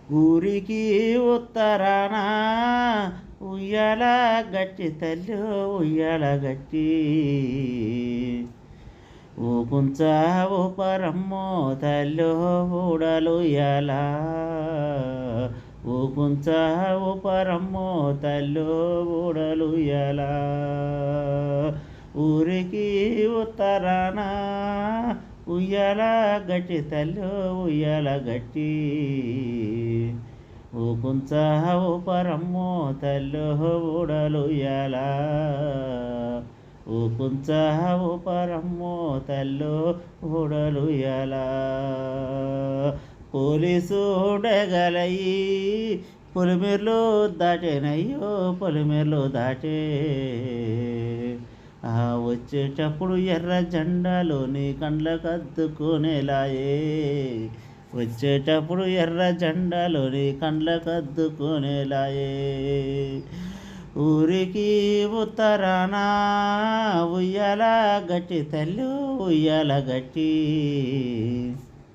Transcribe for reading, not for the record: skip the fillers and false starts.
ఊరికి ఉత్తరాన ఉయ్యాల గట్టి తల్లి ఉయ్యాల గట్టి ఊకుంచ ఊపరమ్మో తల్లి ఊడలు ఎలా ఊకుంచ ఊపరమ్మో తల్లి ఊడలు ఎలా ఊరికి ఉత్తరాన ఉయ్యాల గట్టి తల్లి ఉయ్యాల గట్టి ఊకుంచ ఊపరమ్మో తల్లి ఊడలు ఎలా ఊకుంచ ఊపరమ్మో తల్లి ఊడలు ఎలా పోలీసు డగలయ్యి పొలిమేర్లు దాటేనయ్యో పొలిమేర్లు దాటే వచ్చేటప్పుడు ఎర్ర జెండాలోని కండ్లకు అద్దుకునేలాయే వచ్చేటప్పుడు ఎర్ర జెండాలోని కండ్లకు అద్దుకునేలాయే ఊరికి ఉత్తరాన ఉయ్యాల గట్టి తల్లి ఉయ్యాల గట్టి